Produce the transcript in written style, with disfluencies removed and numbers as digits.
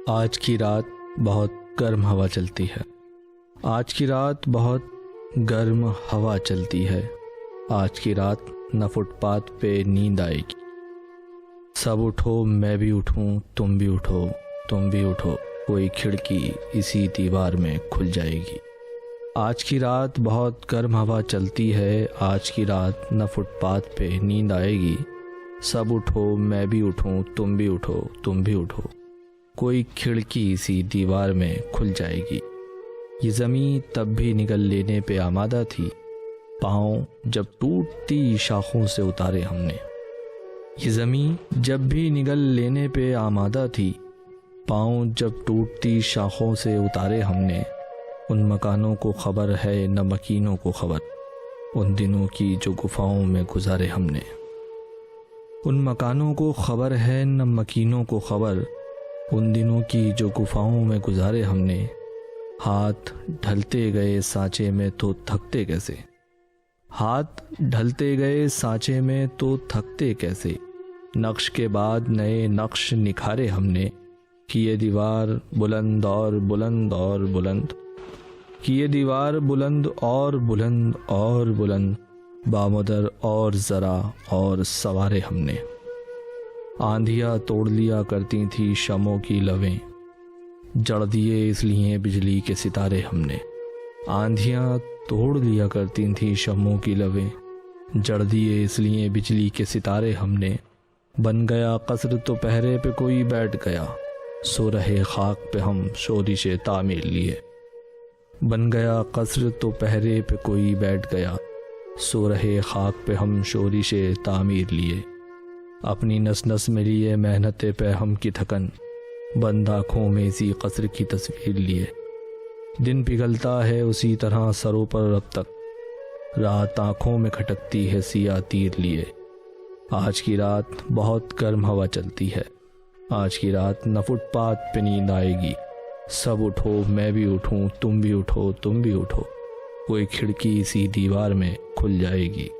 आज की रात बहुत गर्म हवा चलती है। आज की रात बहुत गर्म हवा चलती है। आज की रात न फुटपाथ पे नींद आएगी। सब उठो, मैं भी उठूं, तुम भी उठो, तुम भी उठो, कोई खिड़की इसी दीवार में खुल जाएगी। आज की रात बहुत गर्म हवा चलती है। आज की रात न फुटपाथ पे नींद आएगी। सब उठो, मैं भी उठूं, तुम भी उठो, तुम भी उठो, कोई खिड़की इसी दीवार में खुल जाएगी। ये ज़मीं तब भी निगल लेने पे आमादा थी, पाँव जब टूटती शाखों से उतारे हमने। ये ज़मीं जब भी निगल लेने पे आमादा थी, पाँव जब टूटती शाखों से उतारे हमने। उन मकानों को खबर है न मकीनों को खबर, उन दिनों की जो गुफाओं में गुजारे हमने। उन मकानों को खबर है न मकीनों को खबर, उन दिनों की जो गुफाओं में गुजारे हमने। हाथ ढलते गए सांचे में तो थकते कैसे, हाथ ढलते गए सांचे में तो थकते कैसे। नक्श के बाद नए नक्श निखारे हमने, कि ये दीवार बुलंद और बुलंद और बुलंद, कि ये दीवार बुलंद और बुलंद और बुलंद, बामुदर और ज़रा और सवारे हमने। आंधियाँ तोड़ लिया करती थी शमों की लवें, जड़ दिए इसलिए बिजली के सितारे हमने। आंधियाँ तोड़ लिया करती थी शमों की लवें, जड़ दिए इसलिए बिजली के सितारे हमने। बन गया कसर तो पहरे पे कोई बैठ गया, सो रहे खाक पे हम शोरिशे तामीर लिए। बन गया कसर तो पहरे पे कोई बैठ गया, सो रहे खाक पे हम शोरिशे तामीर लिए। अपनी नस नस में लिए मेहनत पे हम की थकन, बंद आँखों में इसी कसर की तस्वीर लिए। दिन पिघलता है उसी तरह सरों पर अब तक, रात आँखों में खटकती है सिया तीर लिए। आज की रात बहुत गर्म हवा चलती है। आज की रात न फुटपाथ पे नींद आएगी। सब उठो, मैं भी उठूं, तुम भी उठो, तुम भी उठो, कोई खिड़की इसी दीवार में खुल जाएगी।